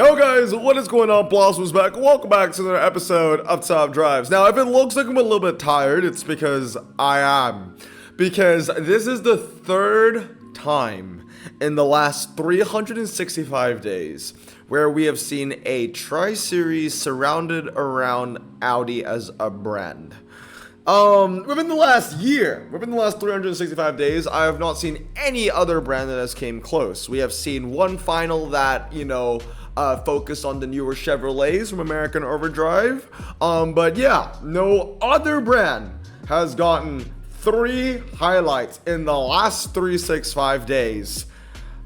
Yo guys, what is going on? Blossom's back. Welcome back to another episode of Top Drives. Now, if it looks like I'm a little bit tired, it's because I am. Because this is the third time in the last 365 days where we have seen a tri-series surrounded around Audi as a brand. Within the last year, within the last 365 days, I have not seen any other brand that has came close. We have seen one final that, focused on the newer Chevrolets from American Overdrive. But yeah, no other brand has gotten 3 highlights in the last 365 days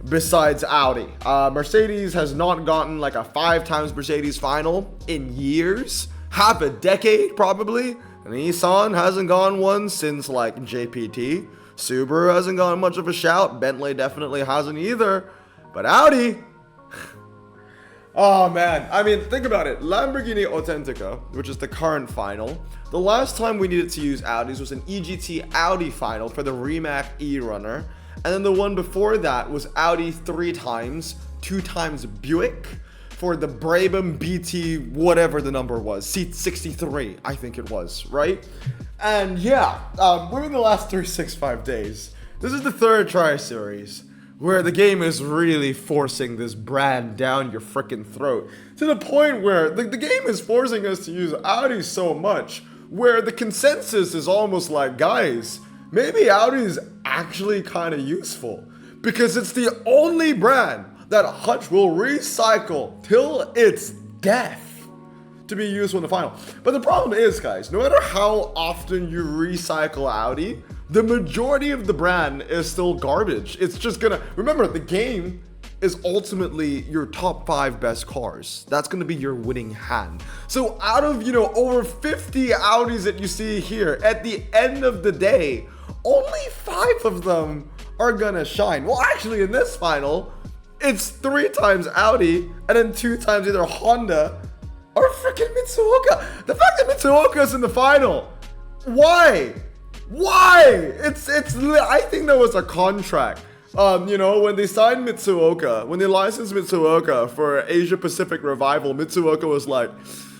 besides Audi. Mercedes has not gotten like a 5 times Mercedes final in years, half a decade probably. Nissan hasn't gone one since like JPT. Subaru hasn't gotten much of a shout. Bentley definitely hasn't either. But Audi, oh man, I mean, think about it. Lamborghini Authentica, which is the current final, the last time we needed to use Audis was an EGT Audi final for the Rimac E-Runner. And then the one before that was Audi 3 times, 2 times Buick for the Brabham BT, whatever the number was, C63, I think it was, right? And yeah, within the last 365 days, this is the third tri-series where the game is really forcing this brand down your freaking throat to the point where the game is forcing us to use Audi so much where the consensus is almost like, guys, maybe Audi is actually kind of useful because it's the only brand that Hutch will recycle till its death to be used in the final. But the problem is, guys, no matter how often you recycle Audi, the majority of the brand is still garbage. It's just gonna, remember, the game is ultimately your top 5 best cars. That's gonna be your winning hand. So out of, over 50 Audis that you see here, at the end of the day, only 5 of them are gonna shine. Well, actually, in this final, it's 3 times Audi and then 2 times either Honda or freaking Mitsuoka. The fact that Mitsuoka's in the final, why? I think there was a contract. When they signed Mitsuoka, when they licensed Mitsuoka for Asia Pacific Revival, Mitsuoka was like,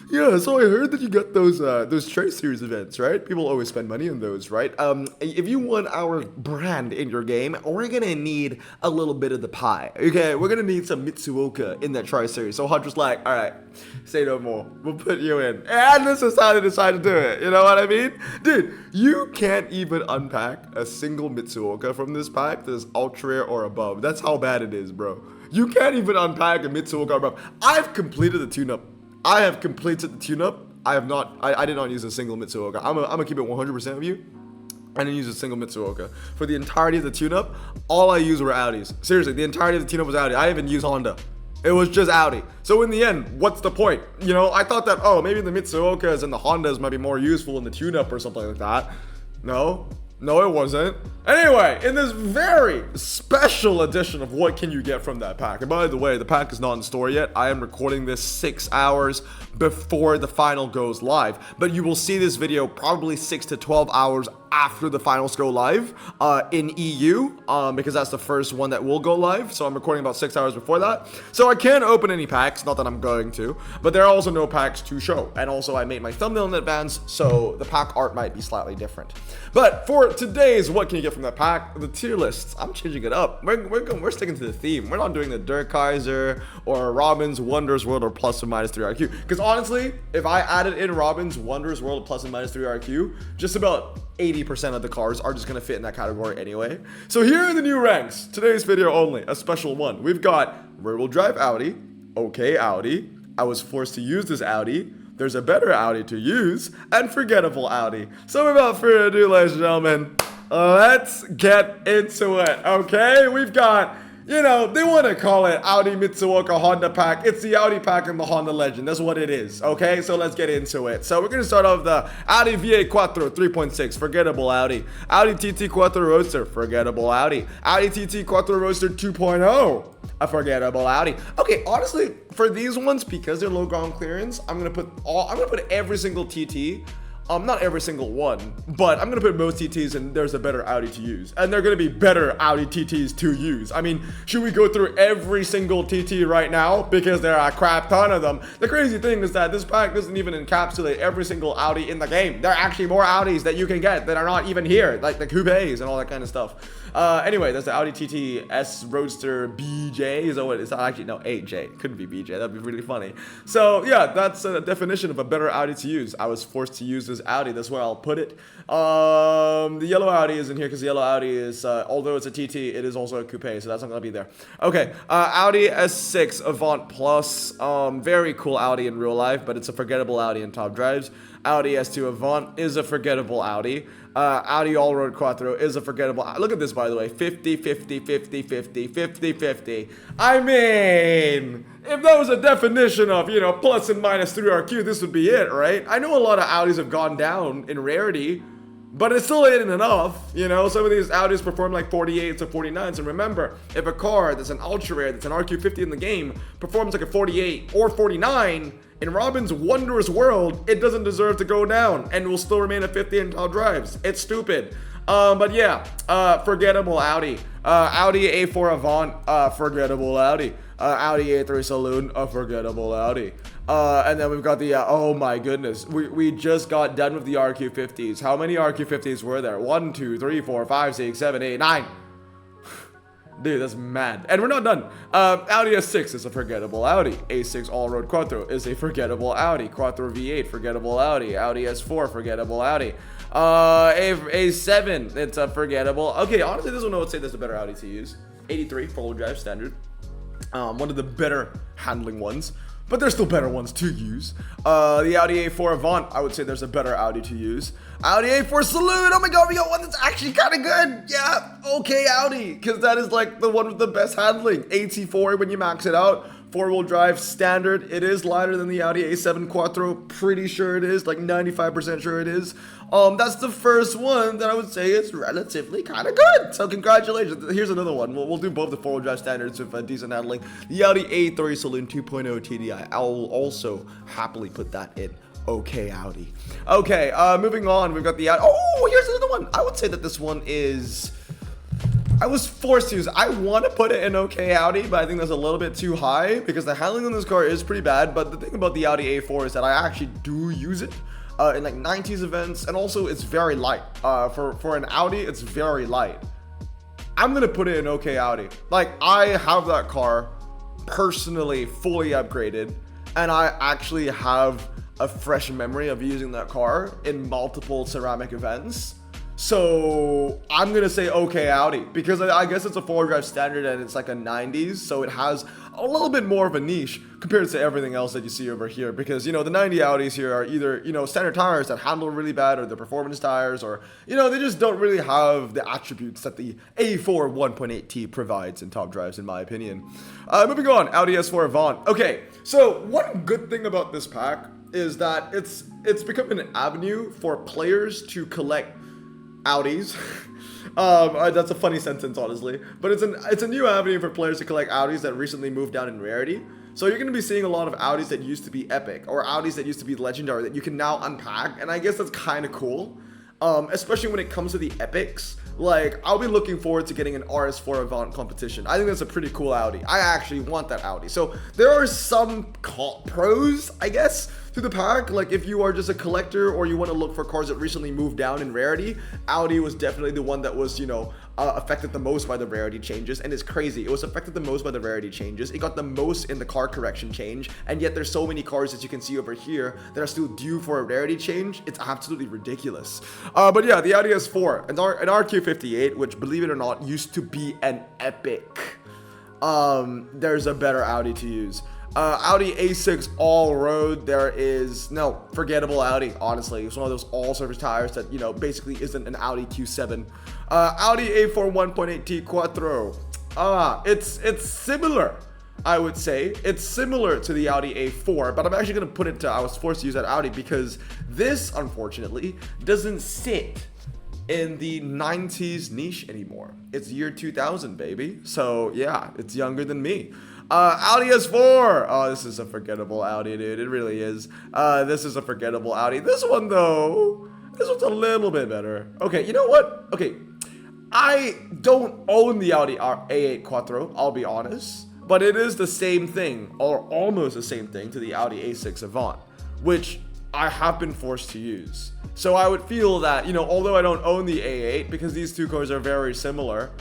yeah, so I heard that you got those trade series events, right? People always spend money on those, right? If you want our brand in your game, we're gonna need a little bit of the pie, okay? We're gonna need some Mitsuoka in that tri-series. So Hutch was like, all right, say no more. We'll put you in. And this is how they decided to do it. You know what I mean? Dude, you can't even unpack a single Mitsuoka from this pack that is ultra or above. That's how bad it is, bro. You can't even unpack a Mitsuoka above. I've completed the tune-up. I have completed the tune-up. I did not use a single Mitsuoka. I'm gonna keep it 100% with you. I didn't use a single Mitsuoka. For the entirety of the tune-up, all I used were Audis. Seriously, the entirety of the tune-up was Audi. I didn't even use Honda. It was just Audi. So in the end, what's the point? I thought that, maybe the Mitsuokas and the Hondas might be more useful in the tune-up or something like that. No, it wasn't. Anyway, in this very special edition of What Can You Get From That Pack? And by the way, the pack is not in store yet. I am recording this 6 hours before the final goes live. But you will see this video probably 6 to 12 hours after the finals go live in EU, because that's the first one that will go live. So I'm recording about 6 hours before that. So I can't open any packs, not that I'm going to, but there are also no packs to show. And also I made my thumbnail in advance, so the pack art might be slightly different. But for today's What Can You Get From That Pack, the tier lists, I'm changing it up. We're sticking to the theme. We're not doing the Dirk Kaiser or Robin's Wonders World or plus or minus 3 IQ. Because honestly, if I added in Robin's Wonders World plus and minus 3 IQ, just about 80% of the cars are just going to fit in that category anyway. So here are the new ranks. Today's video only, a special one. We've got rear-wheel drive Audi, okay Audi, I was forced to use this Audi, there's a better Audi to use, and forgettable Audi. So without further ado, ladies and gentlemen, let's get into it, okay? We've got, they want to call it Audi Mitsuoka Honda pack. It's the Audi pack and the Honda Legend. That's what it is, okay? So let's get into it. So we're going to start off with the Audi V8 Quattro 3.6, forgettable Audi. Audi TT Quattro Roadster, forgettable Audi. Audi TT Quattro Roadster 2.0, a forgettable Audi. Okay, honestly, for these ones, because they're low ground clearance, I'm gonna put every single TT Not every single one, but I'm gonna put most TTs and there's a better Audi to use. And they're gonna be better Audi TTs to use. I mean, should we go through every single TT right now? Because there are a crap ton of them. The crazy thing is that this pack doesn't even encapsulate every single Audi in the game. There are actually more Audis that you can get that are not even here, like the coupes and all that kind of stuff. Anyway, there's the Audi TT S Roadster BJ. Is that what it's actually? No, 8J. Couldn't be BJ. That'd be really funny. So yeah, that's a definition of a better Audi to use. I was forced to use this Audi. That's where I'll put it. The yellow Audi is in here because the yellow Audi is, although it's a TT, it is also a coupe, so that's not gonna be there. Okay, Audi S6 Avant Plus. Very cool Audi in real life, but it's a forgettable Audi in top drives. Audi S2 Avant is a forgettable Audi. Audi All-Road Quattro is a forgettable. Look at this, by the way. 50, 50, 50, 50, 50, 50. I mean, if that was a definition of, you know, plus and minus 3RQ, this would be it, right? I know a lot of Audis have gone down in rarity, but it still ain't enough, you know? Some of these Audis perform like 48s or 49s, and remember, if a car that's an ultra rare, that's an RQ50 in the game, performs like a 48 or 49, in Robin's wondrous world, it doesn't deserve to go down and will still remain a 50 in top drives. It's stupid. But yeah, forgettable Audi. Audi A4 Avant, forgettable Audi. Audi A3 Saloon, a forgettable Audi. And then we've got the, oh my goodness, we just got done with the RQ50s. How many RQ50s were there? 1, 2, 3, 4, 5, 6, 7, 8, 9. Dude, that's mad. And we're not done. Audi S6 is a forgettable Audi. A6 All-Road Quattro is a forgettable Audi. Quattro V8, forgettable Audi. Audi S4, forgettable Audi. A7, it's a forgettable. Okay, honestly, this one I would say there's a better Audi to use. 83, four-wheel drive, standard. One of the better handling ones. But there's still better ones to use. The Audi A4 Avant, I would say there's a better Audi to use. Audi A4 Saloon, oh my god, we got one that's actually kind of good. Yeah, okay Audi, because that is like the one with the best handling. AT4 when you max it out. Four-wheel drive, standard. It is lighter than the Audi A7 Quattro. Pretty sure it is, like 95% sure it is. That's the first one that I would say is relatively kind of good. So congratulations. Here's another one. We'll do both the four-wheel drive standards with decent handling. The Audi A3 Saloon 2.0 TDI. I'll also happily put that in. Okay, Audi. Okay, moving on. We've got the Audi. Oh, here's another one. I would say that this one is... I was forced to use. I want to put it in okay Audi, but I think that's a little bit too high because the handling on this car is pretty bad. But the thing about the Audi A4 is that I actually do use it in like 90s events, and also it's very light. For an Audi, it's very light. I'm gonna put it in okay Audi. Like, I have that car personally fully upgraded, and I actually have a fresh memory of using that car in multiple ceramic events. So I'm gonna say okay Audi because I guess it's a four-wheel drive standard and it's like a 90s, so it has a little bit more of a niche compared to everything else that you see over here. Because, you know, the 90 Audis here are either, you know, standard tires that handle really bad, or the performance tires, or, you know, they just don't really have the attributes that the A4 1.8T provides in top drives, in my opinion. Moving on, Audi S4 Avant. Okay, so one good thing about this pack is that it's become an avenue for players to collect Audis. That's a funny sentence, honestly, but it's a new avenue for players to collect Audis that recently moved down in rarity. So you're going to be seeing a lot of Audis that used to be epic, or Audis that used to be legendary, that you can now unpack, and I guess that's kind of cool, especially when it comes to the epics. Like, I'll be looking forward to getting an RS4 Avant competition. I think that's a pretty cool Audi. I actually want that Audi. So there are some pros, I guess, to the pack. Like, if you are just a collector or you want to look for cars that recently moved down in rarity, Audi was definitely the one that was, you know, affected the most by the rarity changes. And it's crazy. It was affected the most by the rarity changes. It got the most in the car correction change. And yet there's so many cars that you can see over here that are still due for a rarity change. It's absolutely ridiculous. But yeah, the Audi S4 and an RQ58, which, believe it or not, used to be an epic. There's a better Audi to use. Audi A6 All-Road, there is no forgettable Audi, honestly. It's one of those all-surface tires that, you know, basically isn't an Audi Q7. Audi A4 1.8T Quattro. It's similar, I would say. It's similar to the Audi A4, but I'm actually going to put it to, I was forced to use that Audi because this, unfortunately, doesn't sit in the 90s niche anymore. It's year 2000, baby. So yeah, it's younger than me. Audi S4. Oh, this is a forgettable Audi, dude. It really is. This is a forgettable Audi. This one, though, this one's a little bit better. Okay, you know what? Okay, I don't own the Audi A8 Quattro, I'll be honest. But it is the same thing, or almost the same thing, to the Audi A6 Avant, which I have been forced to use. So I would feel that, you know, although I don't own the A8, because these two cars are very similar,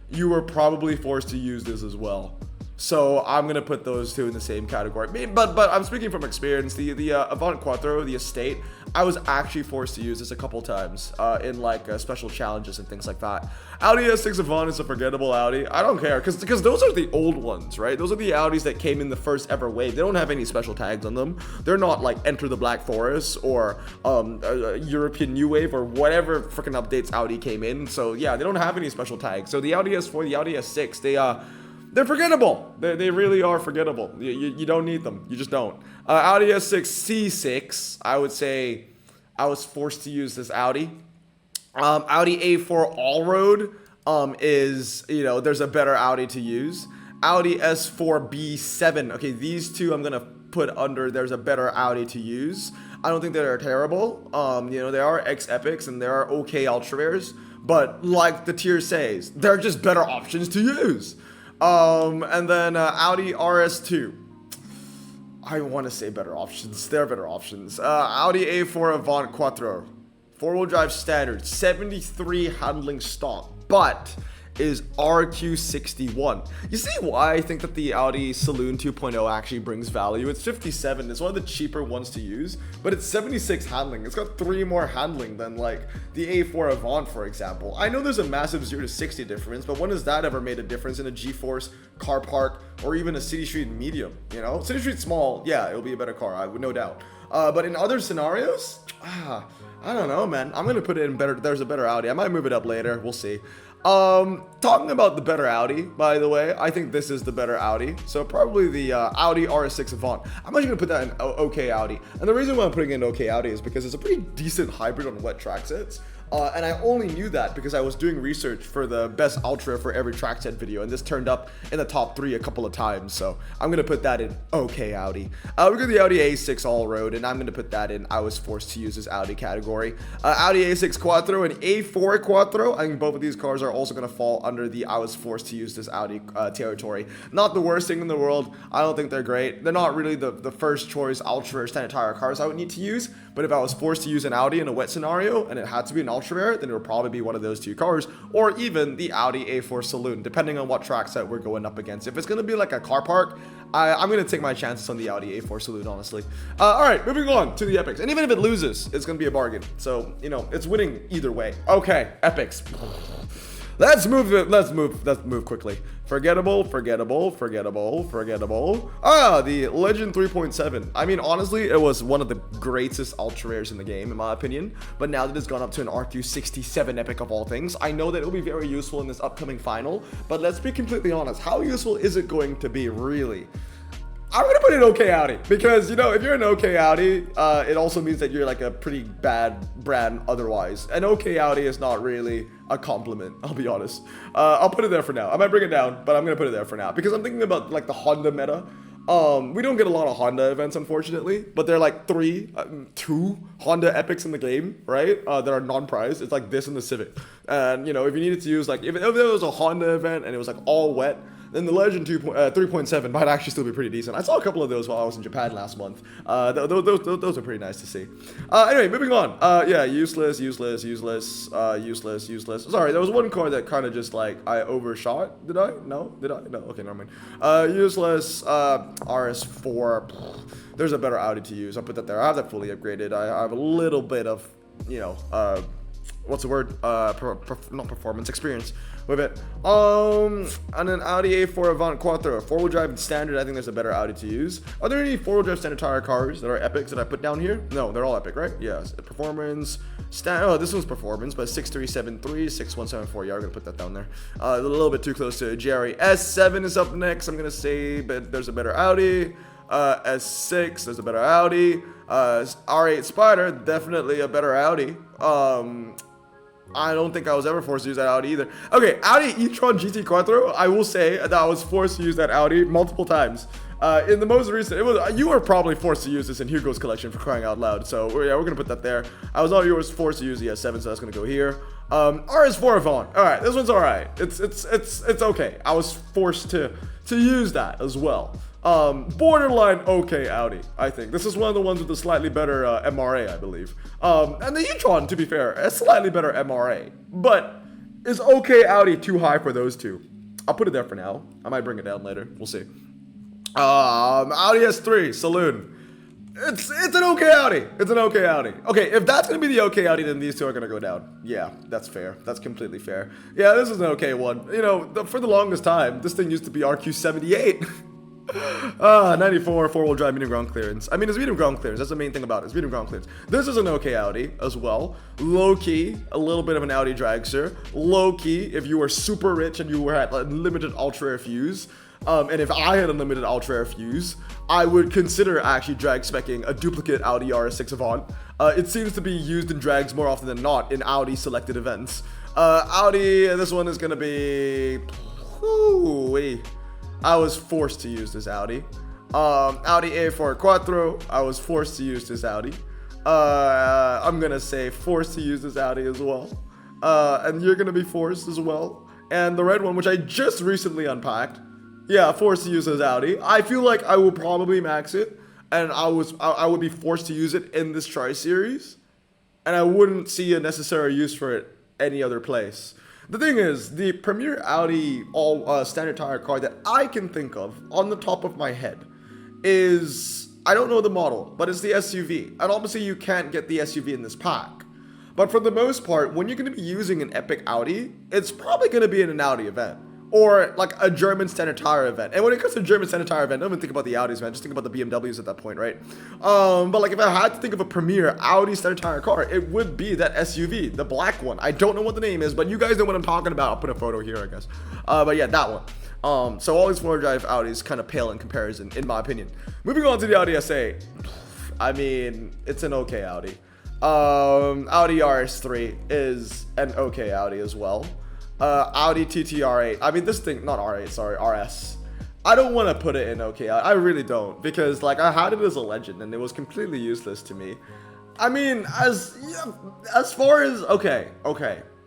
you were probably forced to use this as well. So I'm gonna put those two in the same category. But I'm speaking from experience. The Avant Quattro, the Estate, I was actually forced to use this a couple times in like special challenges and things like that. Audi S6 Avant is a forgettable Audi. I don't care because those are the old ones, right? Those are the Audis that came in the first ever wave. They don't have any special tags on them. They're not like Enter the Black Forest or European New Wave or whatever freaking updates Audi came in. So yeah, they don't have any special tags. So the Audi S4, the Audi S6, they're forgettable. They really are forgettable. You don't need them. You just don't. Audi S6 C6, I would say I was forced to use this Audi. Audi A4 All-Road is, you know, there's a better Audi to use. Audi S4 B7. Okay, these two I'm going to put under there's a better Audi to use. I don't think they're terrible. You know, they are ex-epics and they are okay ultra rares. But like the tier says, they're just better options to use. And then Audi RS2. I want to say better options. They're better options. Audi A4 Avant Quattro. 4-wheel drive standard. 73 handling stock. But is RQ61. You see why I think that the Audi Saloon 2.0 actually brings value? It's 57. It's one of the cheaper ones to use, but it's 76 handling. It's got 3 more handling than like the A4 Avant, for example. I know there's a massive 0 to 60 difference, but when has that ever made a difference in a G-Force, car park, or even a City Street medium? You know, City Street small, yeah, it'll be a better car, I would no doubt. But in other scenarios, I don't know, man. I'm gonna put it in better. There's a better Audi. I might move it up later. We'll see. Talking about the better Audi, by the way, I think this is the better Audi. So probably the Audi RS6 Avant. I'm actually gonna put that in OK Audi. And the reason why I'm putting it in OK Audi is because it's a pretty decent hybrid on wet track sets. And I only knew that because I was doing research for the best ultra for every track set video, and this turned up in the top 3 a couple of times, so I'm gonna put that in OK Audi. We got the Audi A6 All-Road, and I'm gonna put that in I was forced to use this Audi category. Audi A6 Quattro and A4 Quattro, I think both of these cars are also gonna fall under the I was forced to use this Audi territory. Not the worst thing in the world. I don't think they're great. They're not really the first choice ultra standard tire cars I would need to use, but if I was forced to use an Audi in a wet scenario and it had to be an ultra rare, then it would probably be one of those 2 cars, or even the Audi A4 Saloon, depending on what track set we're going up against. If it's going to be like a car park, I'm going to take my chances on the Audi A4 Saloon, honestly. Alright, moving on to the Epics. And even if it loses, it's going to be a bargain. So, you know, it's winning either way. Okay, Epics. Let's move quickly. Forgettable. Ah, the Legend 3.7. I mean, honestly, it was one of the greatest ultra rares in the game, in my opinion. But now that it's gone up to an RQ67 epic of all things, I know that it will be very useful in this upcoming final. But let's be completely honest, how useful is it going to be, really? I'm gonna put it OK Audi because, you know, if you're an OK Audi, it also means that you're like a pretty bad brand otherwise. An OK Audi is not really a compliment, I'll be honest. I'll put it there for now. I might bring it down, but I'm gonna put it there for now because I'm thinking about like the Honda meta. We don't get a lot of Honda events, unfortunately, but there are like 2 Honda epics in the game, right? That are non-prize. It's like this and the Civic. And, you know, if you needed to use like, if there was a Honda event and it was like all wet, then the Legend 3.7 might actually still be pretty decent. I saw a couple of those while I was in Japan last month. Those are pretty nice to see. Anyway, moving on. Yeah, useless. Sorry, there was one card that kind of just like I overshot. Did I? No? Did I? No. Okay, never mind. Useless. RS4. There's a better Audi to use. I'll put that there. I have that fully upgraded. I have a little bit of, you know, what's the word? Not performance, experience with it. And an Audi A4 Avant Quattro, 4-wheel drive and standard. I think there's a better Audi to use. Are there any 4-wheel drive standard tire cars that are epics that I put down here? No, they're all epic, right? Yes. Performance. Oh, this one's performance, but 6373, 6174. Yeah, I'm gonna put that down there. A little bit too close to Jerry. S7 is up next. I'm gonna say, but there's a better Audi. S6, there's a better Audi. R8 Spider, definitely a better Audi. I don't think I was ever forced to use that Audi either. Okay, Audi e-tron GT Quattro, I will say that I was forced to use that Audi multiple times. In the most recent, you were probably forced to use this in Hugo's collection, for crying out loud. So yeah, we're gonna put that there. I was forced to use the S7, so that's gonna go here. RS4 Avant. All right, this one's all right. It's okay. I was forced to use that as well. Borderline okay Audi, I think. This is one of the ones with the slightly better MRA, I believe. And the e-tron, to be fair, a slightly better MRA. But is okay Audi too high for those two? I'll put it there for now. I might bring it down later. We'll see. Audi S3 Saloon. It's an okay Audi. It's an okay Audi. Okay, if that's gonna be the okay Audi, then these two are gonna go down. Yeah, that's fair. That's completely fair. Yeah, this is an okay one. You know, for the longest time, this thing used to be RQ78. 94 four-wheel drive medium ground clearance. I mean, it's medium ground clearance. That's the main thing about it. It's medium ground clearance. This is an okay Audi as well. Low key, a little bit of an Audi dragster. Low key, if you were super rich and you were at unlimited ultra air fuse. And if I had unlimited ultra air fuse, I would consider actually drag specking a duplicate Audi RS6 Avant. It seems to be used in drags more often than not in Audi selected events. Audi, this one is gonna be. I was forced to use this Audi. Audi A4 Quattro, I was forced to use this Audi. I'm gonna say forced to use this Audi as well. And you're gonna be forced as well. And the red one, which I just recently unpacked, yeah, forced to use this Audi. I feel like I will probably max it, and I would be forced to use it in this tri-series, and I wouldn't see a necessary use for it any other place. The thing is, the premier Audi all standard tire car that I can think of on the top of my head is, I don't know the model, but it's the SUV. And obviously you can't get the SUV in this pack. But for the most part, when you're going to be using an epic Audi, it's probably going to be in an Audi event. Or like a German standard tire event. And when it comes to a German standard tire event, don't even think about the Audis, man. Just think about the BMWs at that point, right? But like if I had to think of a premier Audi standard tire car, it would be that SUV, the black one. I don't know what the name is, but you guys know what I'm talking about. I'll put a photo here, I guess. But yeah, that one. So all these four-wheel drive Audis kind of pale in comparison, in my opinion. Moving on to the Audi S8. I mean, it's an okay Audi. Audi RS3 is an okay Audi as well. Audi TT R8. I mean, this thing, not R8, sorry, RS. I don't want to put it in okay. I really don't, because like I had it as a legend and it was completely useless to me. I mean, as far as okay,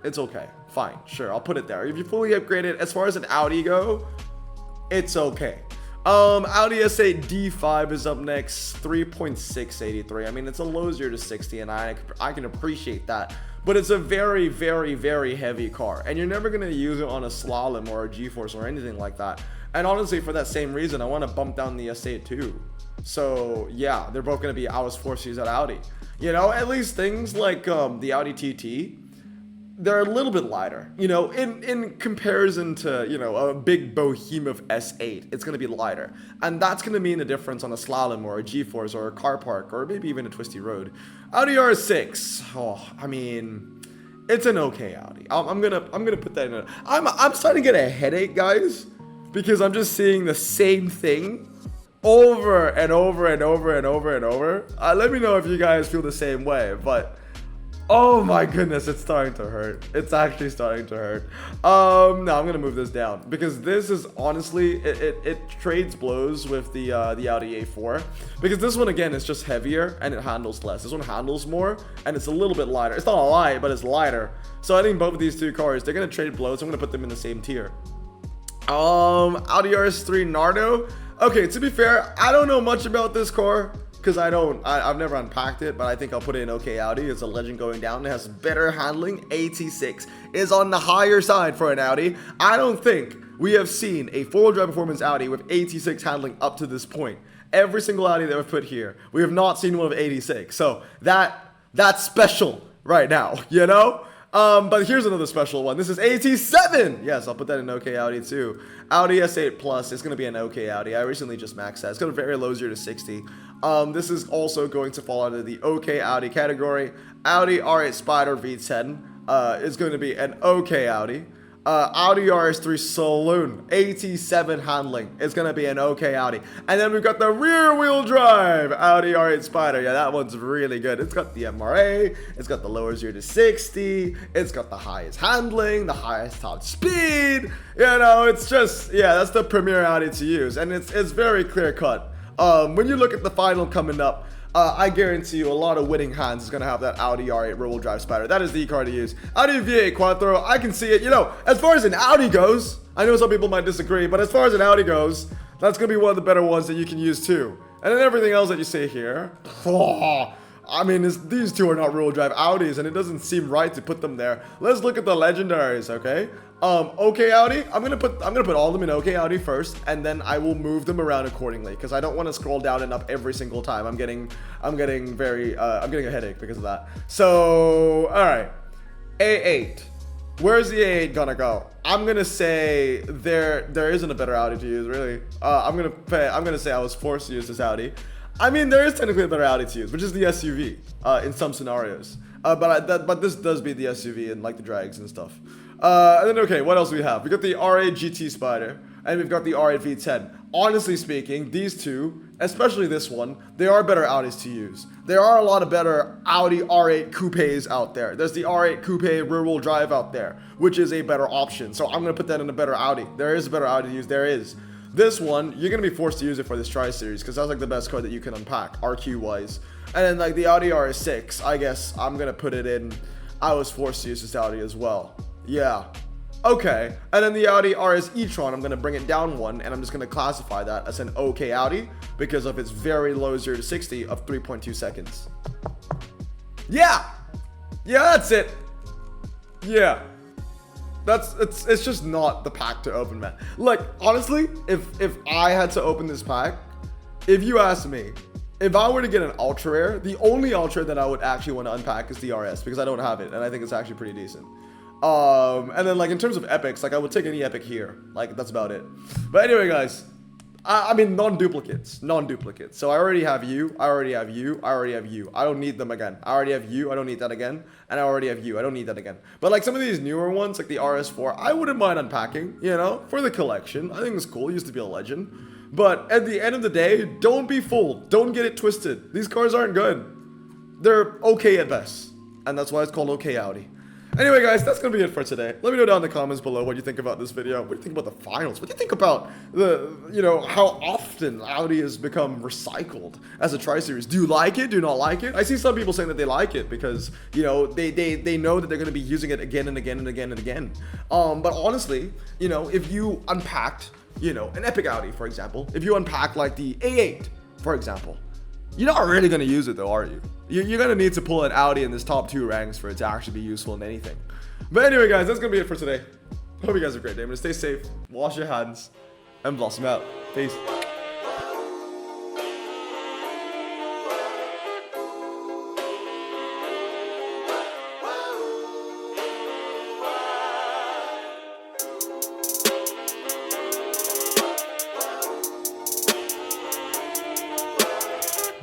it's okay, fine, sure, I'll put it there. If you fully upgrade it, as far as an Audi go, it's okay. Audi S8 D5 is up next, 3.683. I mean, it's a low 0 to 60, and I can appreciate that. But it's a very, very, very heavy car, and you're never going to use it on a slalom or a G-force or anything like that. And honestly, for that same reason, I want to bump down the S8 too. So yeah, they're both going to be, I was forced to use that Audi. You know, at least things like the Audi TT, they're a little bit lighter, you know, in comparison to, you know, a big behemoth S8, it's going to be lighter. And that's going to mean a difference on a slalom or a G-force or a car park or maybe even a twisty road. Audi R6, oh, I mean, it's an okay Audi. I'm gonna put that in a, I'm starting to get a headache, guys, because I'm just seeing the same thing over and over and over and over and over. Let me know if you guys feel the same way, but oh my goodness, it's starting to hurt. It's actually starting to hurt. No, I'm gonna move this down because this is honestly, it trades blows with the Audi A4, because this one again is just heavier and it handles less. This one handles more and it's a little bit lighter. It's not a light, but it's lighter. So I think both of these two cars, they're gonna trade blows. I'm gonna put them in the same tier. Audi RS3 Nardo. Okay, to be fair, I don't know much about this car, because I've never unpacked it, but I think I'll put it in okay Audi. It's a legend going down. It has better handling. 86 is on the higher side for an Audi. I don't think we have seen a four-wheel drive performance Audi with 86 handling up to this point. Every single Audi that we've put here, we have not seen one with 86. So that's special right now, you know? But here's another special one. This is 87. Yes, I'll put that in okay Audi too. Audi S8 Plus is going to be an okay Audi. I recently just maxed that. It's got a very low 0 to 60. This is also going to fall under the okay Audi category. Audi R8 Spider V10 is going to be an okay Audi. Audi RS3 Saloon, 87 handling. It's gonna be an okay Audi. And then we've got the rear wheel drive Audi R8 Spider. Yeah, that one's really good. It's got the MRA, it's got the lower 0 to 60, it's got the highest handling, the highest top speed. You know, it's just, yeah, that's the premier Audi to use. And it's very clear cut. When you look at the final coming up, I guarantee you a lot of winning hands is going to have that Audi R8 rear-wheel drive Spider. That is the car to use. Audi V8 Quattro, I can see it. You know, as far as an Audi goes, I know some people might disagree, but as far as an Audi goes, that's going to be one of the better ones that you can use too. And then everything else that you see here, I mean, these two are not rear-wheel drive Audis, and it doesn't seem right to put them there. Let's look at the legendaries, okay? Okay Audi, I'm gonna put all of them in okay Audi first, and then I will move them around accordingly because I don't want to scroll down and up every single time. I'm getting a headache because of that. So, all right, A8. Where's the A8 gonna go? I'm gonna say there isn't a better Audi to use, really. I'm gonna say I was forced to use this Audi. I mean, there is technically a better Audi to use, which is the SUV in some scenarios. But this does beat the SUV in like the drags and stuff. And then, okay, what else do we have? We got the R8 GT Spider, and we've got the R8 V10. Honestly speaking, these two, especially this one, they are better Audis to use. There are a lot of better Audi R8 coupes out there. There's the R8 coupe rear-wheel drive out there, which is a better option. So I'm gonna put that in a better Audi. There is a better Audi to use. There is. This one, you're gonna be forced to use it for this tri-series because that's like the best car that you can unpack, RQ wise. And then like the Audi RS6, I guess I'm gonna put it in. I was forced to use this Audi as well. Yeah. Okay. And then the Audi RS e-tron, I'm gonna bring it down one, and I'm just gonna classify that as an okay Audi because of its very low 0 to 60 of 3.2 seconds. Yeah. Yeah, that's it. Yeah. It's just not the pack to open, man. Like, honestly, if I had to open this pack, if you asked me, if I were to get an ultra rare, the only ultra that I would actually want to unpack is the RS because I don't have it, and I think it's actually pretty decent. And then like in terms of epics, like I would take any epic here. Like that's about it. But anyway, guys, I mean non-duplicates. So I already have you, I already have you, I already have you. I don't need them again. I already have you, I don't need that again. And I already have you, I don't need that again. But like some of these newer ones, like the RS4, I wouldn't mind unpacking, you know, for the collection. I think it's cool, it used to be a legend. But at the end of the day, don't be fooled. Don't get it twisted. These cars aren't good. They're okay at best. And that's why it's called okay Audi. Anyway, guys, that's going to be it for today. Let me know down in the comments below what you think about this video. What do you think about the finals? What do you think about how often Audi has become recycled as a tri-series? Do you like it? Do you not like it? I see some people saying that they like it because, you know, they know that they're going to be using it again and again and again and again. But honestly, you know, if you unpacked, you know, an epic Audi, for example, if you unpack like the A8, for example, you're not really going to use it though, are you? You're going to need to pull an Audi in this top 2 ranks for it to actually be useful in anything. But anyway, guys, that's going to be it for today. Hope you guys have a great day. I'm going to stay safe, wash your hands, and blossom out. Peace.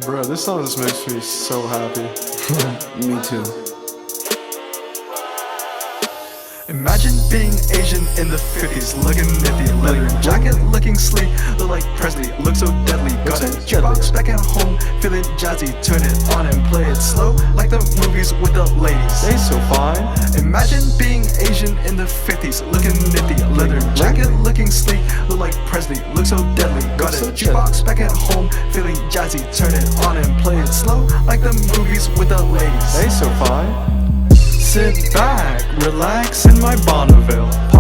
Bro, this song just makes me so happy. Me too. Imagine being Asian in the 50s, looking nifty, leather jacket, looking sleek, look like Presley, look so deadly. Got a jukebox back at home, feeling jazzy, turn it on and play it slow, like the movies with the ladies. They so fine. Imagine being Asian in the 50s, looking nifty, leather jacket, looking sleek, look like Presley, look so deadly. Got a jukebox back at home, feeling jazzy, turn it on and play it slow, like the movies with the ladies. They so fine. Sit back, relax in my Bonneville.